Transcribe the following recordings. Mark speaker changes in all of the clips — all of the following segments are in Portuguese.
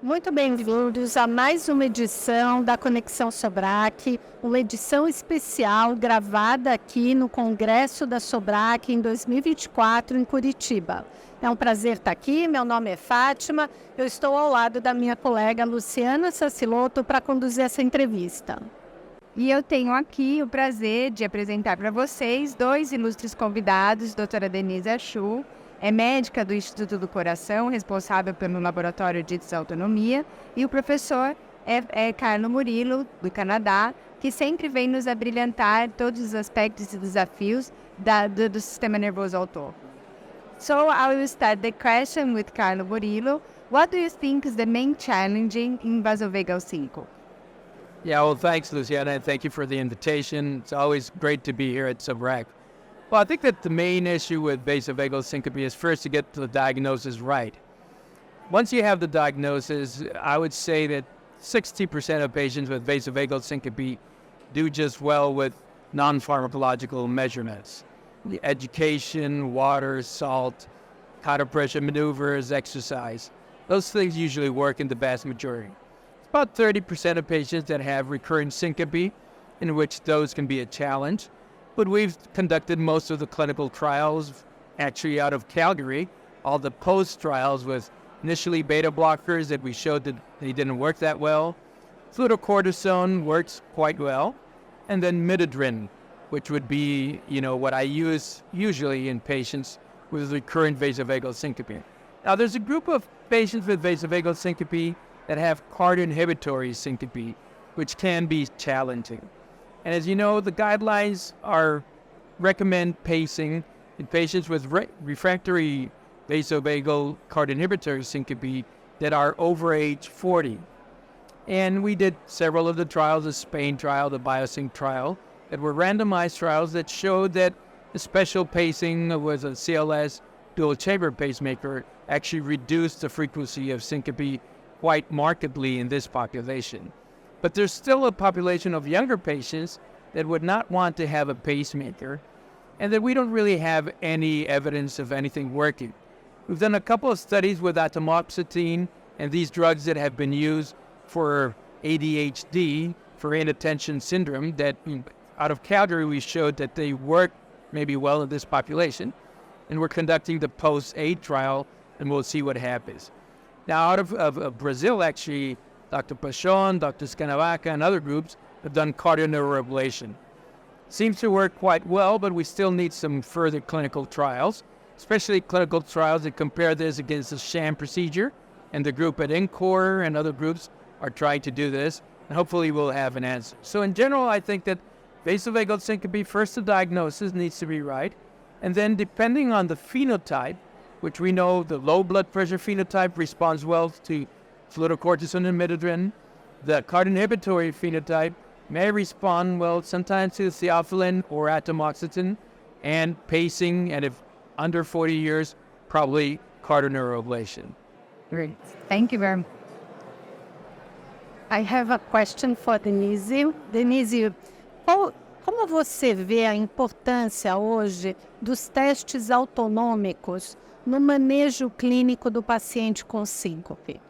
Speaker 1: Muito bem-vindos a mais uma edição da Conexão Sobrac, uma edição especial gravada aqui no Congresso da Sobrac em 2024 em Curitiba. É um prazer estar aqui, meu nome é Fátima, eu estou ao lado da minha colega Luciana Sassiloto para conduzir essa entrevista.
Speaker 2: E eu tenho aqui o prazer de apresentar para vocês dois ilustres convidados, doutora Denise Achu, é médica do Instituto do Coração, responsável pelo Laboratório de Desautonomia, e o professor é Carlo Murilo, do Canadá, que sempre vem nos abrilhantar todos os aspectos e desafios do sistema nervoso autônomo. So I will start the question with Carlo Murilo. What do you think is the main challenge in vasovagal 5?
Speaker 3: Yeah, well, thanks, Luciana, and thank you for the invitation. It's always great to be here at Sobrac. Well, I think that the main issue with vasovagal syncope is first to get the diagnosis right. Once you have the diagnosis, I would say that 60% of patients with vasovagal syncope do just well with non-pharmacological measurements. The education, water, salt, counter pressure maneuvers, exercise. Those things usually work in the vast majority. It's about 30% of patients that have recurrent syncope, in which those can be a challenge. But we've conducted most of the clinical trials actually out of Calgary, all the post-trials with initially beta blockers that we showed that they didn't work that well. Fludrocortisone works quite well. And then midodrine, which would be, what I use usually in patients with recurrent vasovagal syncope. Now, there's a group of patients with vasovagal syncope that have cardioinhibitory syncope, which can be challenging. And as you know, the guidelines recommend pacing in patients with refractory vasovagal cardioinhibitory syncope that are over age 40. And we did several of the trials, the Spain trial, the BioSync trial, that were randomized trials that showed that the special pacing with a CLS dual chamber pacemaker actually reduced the frequency of syncope quite markedly in this population. But there's still a population of younger patients that would not want to have a pacemaker, and that we don't really have any evidence of anything working. We've done a couple of studies with atomoxetine and these drugs that have been used for ADHD, for inattention syndrome, that out of Calgary we showed that they work maybe well in this population. And we're conducting the post-8 trial, and we'll see what happens. Now, out of Brazil, actually, Dr. Pachon, Dr. Scanavaca, and other groups have done cardioneuroablation. Seems to work quite well, but we still need some further clinical trials, especially clinical trials that compare this against a sham procedure. And the group at INCOR and other groups are trying to do this, and hopefully we'll have an answer. So in general, I think that vasovagal syncope, first the diagnosis needs to be right, and then depending on the phenotype, which we know the low blood pressure phenotype responds well to fludrocortisone and midodrine. The cardioinhibitory phenotype may respond well sometimes to theophylline or atomoxetine, and pacing, and if under 40 years, probably cardioneuroablation.
Speaker 2: Great. Thank you very much.
Speaker 1: I have a question for Denise. Denise, como você vê a importância hoje dos testes autonômicos no manejo clínico do paciente com síncope?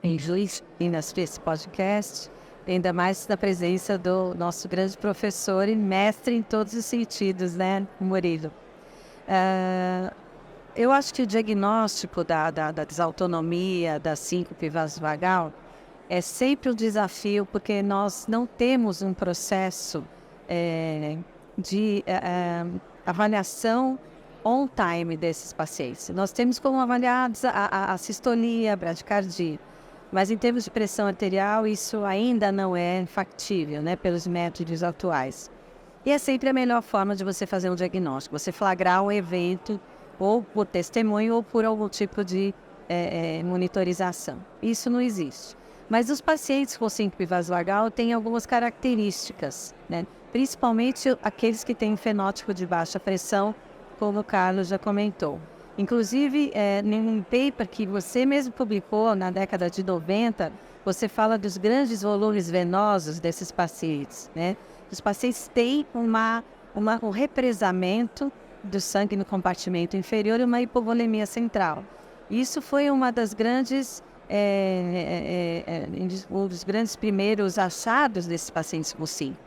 Speaker 4: Feliz nesse podcast, ainda mais na presença do nosso grande professor e mestre em todos os sentidos, né, Murilo? Eu acho que o diagnóstico da desautonomia, da síncope vasovagal, é sempre um desafio, porque nós não temos um processo de avaliação on-time desses pacientes. Nós temos como avaliar a sistolia, a bradicardia, mas em termos de pressão arterial, isso ainda não é factível, né, pelos métodos atuais. E é sempre a melhor forma de você fazer um diagnóstico, você flagrar um evento, ou por testemunho, ou por algum tipo de monitorização. Isso não existe. Mas os pacientes com síncope vasovagal têm algumas características, né? Principalmente aqueles que têm fenótipo de baixa pressão, como o Carlos já comentou. Inclusive, em um paper que você mesmo publicou na década de 90, você fala dos grandes volumes venosos desses pacientes, né? Os pacientes têm um represamento do sangue no compartimento inferior e uma hipovolemia central. Isso foi uma das grandes, um dos grandes primeiros achados desses pacientes com SINCO.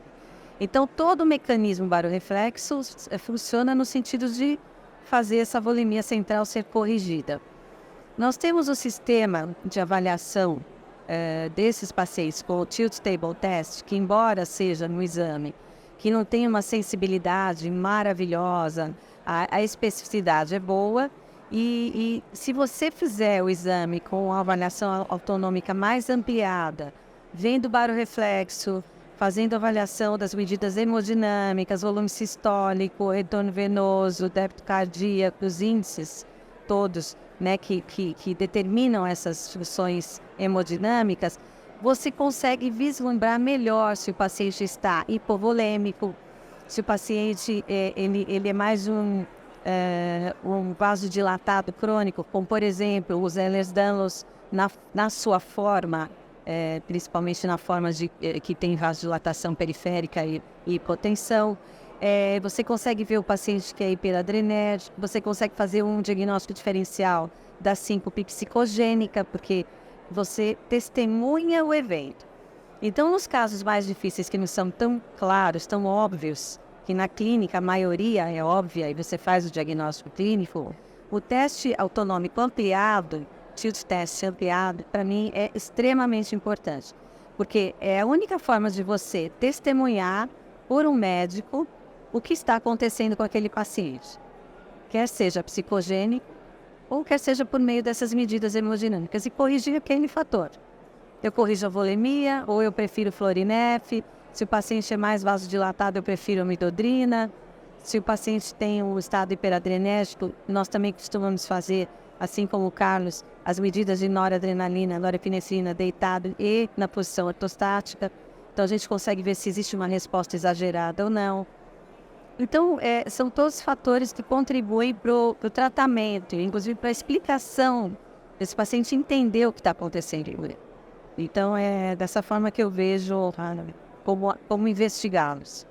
Speaker 4: Então, todo o mecanismo barorreflexo funciona no sentido de fazer essa volemia central ser corrigida. Nós temos o sistema de avaliação desses pacientes com o Tilt Table Test, que embora seja no exame, que não tem uma sensibilidade maravilhosa, a especificidade é boa, e se você fizer o exame com a avaliação autonômica mais ampliada, vendo o barorreflexo, fazendo avaliação das medidas hemodinâmicas, volume sistólico, retorno venoso, débito cardíaco, os índices todos, né, que determinam essas funções hemodinâmicas, você consegue vislumbrar melhor se o paciente está hipovolêmico, se o paciente ele é mais um vasodilatado crônico, como por exemplo os Ehlers-Danlos na sua forma, principalmente na forma que tem vasodilatação periférica e hipotensão. Você consegue ver o paciente que é hiperadrenérgico, você consegue fazer um diagnóstico diferencial da síncope psicogênica, porque você testemunha o evento. Então, nos casos mais difíceis, que não são tão claros, tão óbvios, que na clínica a maioria é óbvia e você faz o diagnóstico clínico, o teste autonômico ampliado, tilt test ampliado, para mim é extremamente importante, porque é a única forma de você testemunhar por um médico o que está acontecendo com aquele paciente, quer seja psicogênico ou quer seja por meio dessas medidas hemodinâmicas, e corrigir aquele fator. Eu corrijo a volemia, ou eu prefiro Florinef. Se o paciente é mais vasodilatado, eu prefiro midodrina. Se o paciente tem um estado hiperadrenérgico, nós também costumamos fazer, assim como o Carlos, as medidas de noradrenalina, norepinefrina deitado e na posição ortostática. Então a gente consegue ver se existe uma resposta exagerada ou não. Então, são todos fatores que contribuem para o tratamento, inclusive para a explicação desse paciente entender o que está acontecendo com ele. Então, é dessa forma que eu vejo como investigá-los.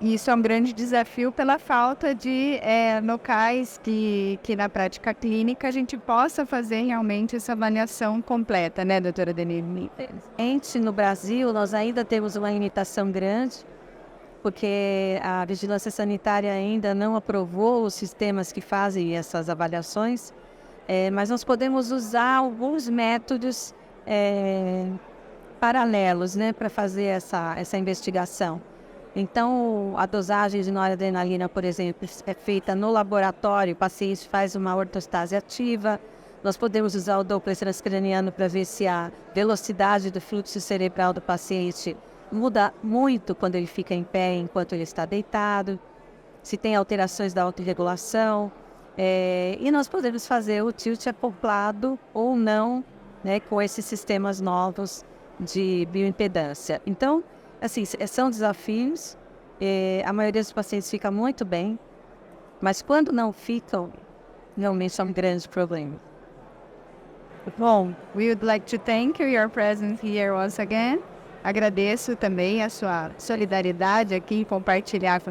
Speaker 2: Isso é um grande desafio pela falta de locais que na prática clínica a gente possa fazer realmente essa avaliação completa, né, doutora Denise?
Speaker 4: No Brasil, nós ainda temos uma limitação grande, porque a vigilância sanitária ainda não aprovou os sistemas que fazem essas avaliações, mas nós podemos usar alguns métodos paralelos, né, para fazer essa investigação. Então, a dosagem de noradrenalina, por exemplo, é feita no laboratório, o paciente faz uma ortostase ativa. Nós podemos usar o Doppler transcraniano para ver se a velocidade do fluxo cerebral do paciente muda muito quando ele fica em pé enquanto ele está deitado, se tem alterações da autorregulação, e nós podemos fazer o tilt acoplado ou não, né, com esses sistemas novos de bioimpedância. Então, assim, são desafios, a maioria dos pacientes fica muito bem, mas quando não ficam, realmente é um grande problema.
Speaker 2: Bom, we would like to thank your presence here once again. Agradeço também a sua solidariedade aqui em compartilhar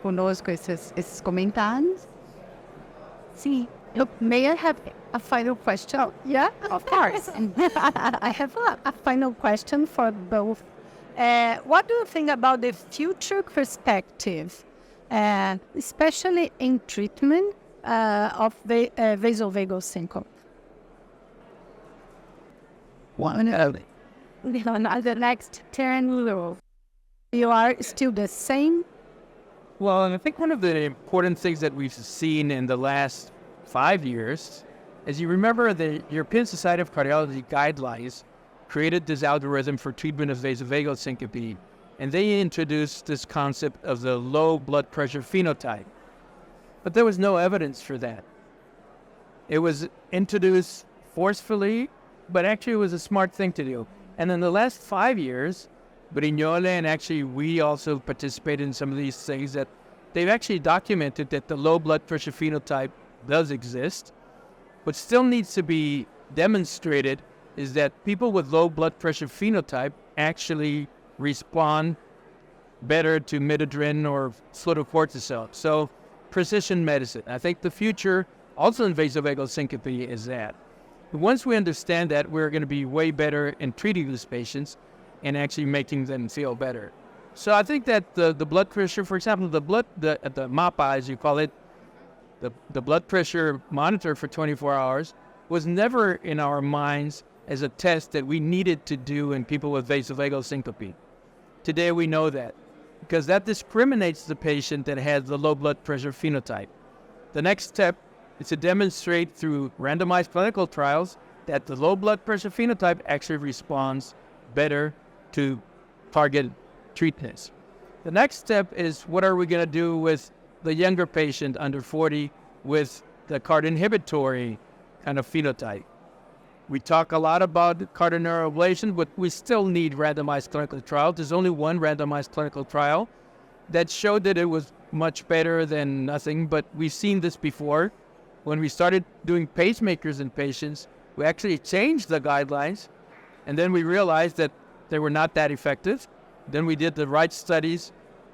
Speaker 2: conosco esses comentários.
Speaker 1: Sim. May I have a final question? Yeah, of course. I have a final question for both. What do you think about the future perspective, especially in treatment of vasovagal syncope? The next 10 years, you are still the same?
Speaker 3: Well, and I think one of the important things that we've seen in the last 5 years is, you remember the European Society of Cardiology guidelines created this algorithm for treatment of vasovagal syncope, and they introduced this concept of the low blood pressure phenotype. But there was no evidence for that. It was introduced forcefully, but actually it was a smart thing to do. And in the last 5 years, Brignole, and actually we also participated in some of these things, that they've actually documented that the low blood pressure phenotype does exist. What still needs to be demonstrated is that people with low blood pressure phenotype actually respond better to midodrine or fludrocortisone. So precision medicine. I think the future Also, invasive vagal syncope is that. Once we understand that, we're going to be way better in treating these patients and actually making them feel better. So I think that the blood pressure, for example, the MAPA, as you call it, the blood pressure monitor for 24 hours, was never in our minds as a test that we needed to do in people with vasovagal syncope. Today we know that, because that discriminates the patient that has the low blood pressure phenotype. The next step is to demonstrate through randomized clinical trials that the low blood pressure phenotype actually responds better to target treatments. The next step is, what are we going to do with the younger patient under 40 with the card inhibitory kind of phenotype? We talk a lot about cardiac neuroablation, but we still need randomized clinical trials. There's only one randomized clinical trial that showed that it was much better than nothing, but we've seen this before. When we started doing pacemakers in patients, we actually changed the guidelines, and then we realized that they were not that effective. Then we did the right studies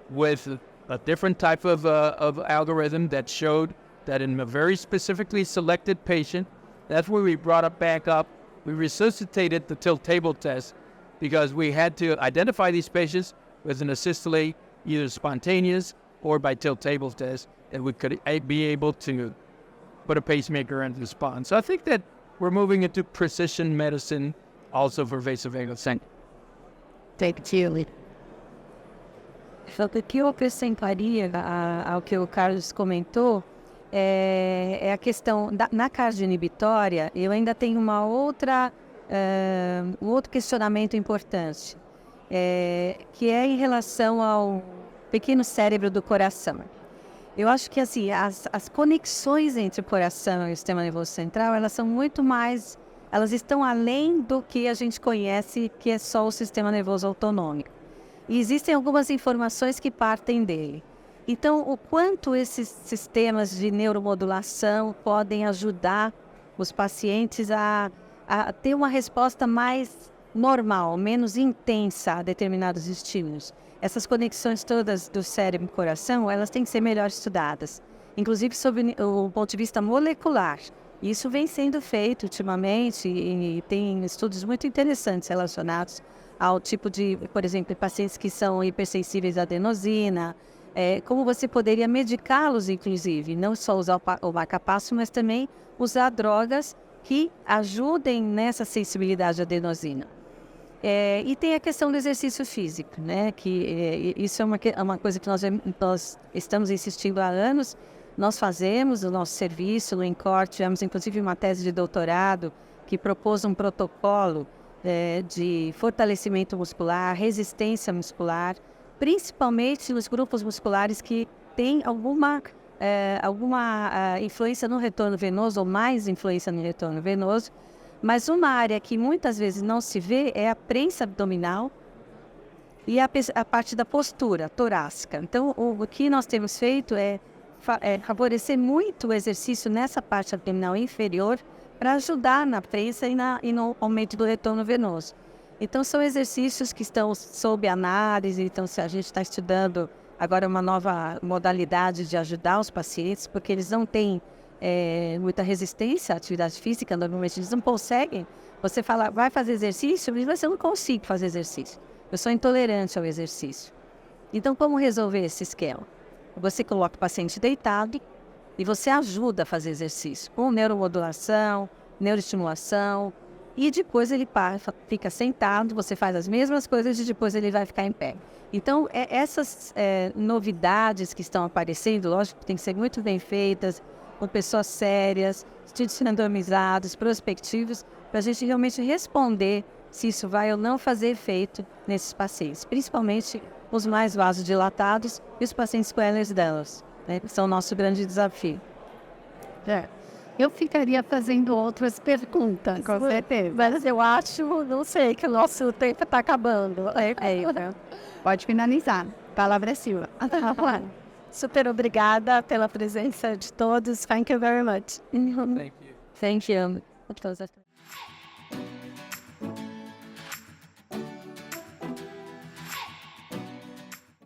Speaker 3: with a different type of algorithm that showed that in a very specifically selected patient, that's where we brought it back up. We resuscitated the tilt table test because we had to identify these patients with an asystole, either spontaneous or by tilt table test, and we could be able to put a pacemaker and respond. So I think that we're moving into precision medicine also for vasovagal syncope.
Speaker 1: Thank you.
Speaker 4: O que eu acrescentaria ao que o Carlos comentou é a questão na cardio inibitória. Eu ainda tenho um outro questionamento importante, que é em relação ao pequeno cérebro do coração. Eu acho que assim, as conexões entre o coração e o sistema nervoso central, elas são muito mais, elas estão além do que a gente conhece, que é só o sistema nervoso autonômico. E existem algumas informações que partem dele. Então, o quanto esses sistemas de neuromodulação podem ajudar os pacientes a ter uma resposta mais normal, menos intensa a determinados estímulos. Essas conexões todas do cérebro e coração, elas têm que ser melhor estudadas, inclusive sob o ponto de vista molecular. Isso vem sendo feito ultimamente e tem estudos muito interessantes relacionados ao tipo de, por exemplo, pacientes que são hipersensíveis à adenosina, como você poderia medicá-los, inclusive, não só usar o marcapasso, mas também usar drogas que ajudem nessa sensibilidade à adenosina. E tem a questão do exercício físico, né? Que isso é uma coisa que nós estamos insistindo há anos. Nós fazemos o nosso serviço no INCOR, tivemos inclusive uma tese de doutorado que propôs um protocolo de fortalecimento muscular, resistência muscular, principalmente nos grupos musculares que têm alguma influência no retorno venoso ou mais influência no retorno venoso. Mas uma área que muitas vezes não se vê é a prensa abdominal e a parte da postura torácica. Então, o que nós temos feito é favorecer muito o exercício nessa parte abdominal inferior para ajudar na prensa e no aumento do retorno venoso. Então, são exercícios que estão sob análise. Então, se a gente está estudando agora uma nova modalidade de ajudar os pacientes, porque eles não têm muita resistência à atividade física, normalmente eles não conseguem. Você fala, vai fazer exercício, mas eu não consigo fazer exercício. Eu sou intolerante ao exercício. Então, como resolver esse esquema? Você coloca o paciente deitado e você ajuda a fazer exercício com neuromodulação, neuroestimulação, e depois ele fica sentado, você faz as mesmas coisas e depois ele vai ficar em pé. Então, essas novidades que estão aparecendo, lógico que tem que ser muito bem feitas, com pessoas sérias, estudos randomizados, prospectivos, para a gente realmente responder se isso vai ou não fazer efeito nesses pacientes, principalmente os mais vasodilatados e os pacientes com Ehlers-Danlos, né, que são o nosso grande desafio.
Speaker 1: Eu ficaria fazendo outras perguntas.
Speaker 2: Com certeza.
Speaker 1: Mas eu acho, não sei, que o nosso tempo está acabando.
Speaker 2: Pode finalizar. Palavra é sua.
Speaker 1: Super obrigada pela presença de todos. Thank you very much.
Speaker 3: Thank you.
Speaker 4: Thank you.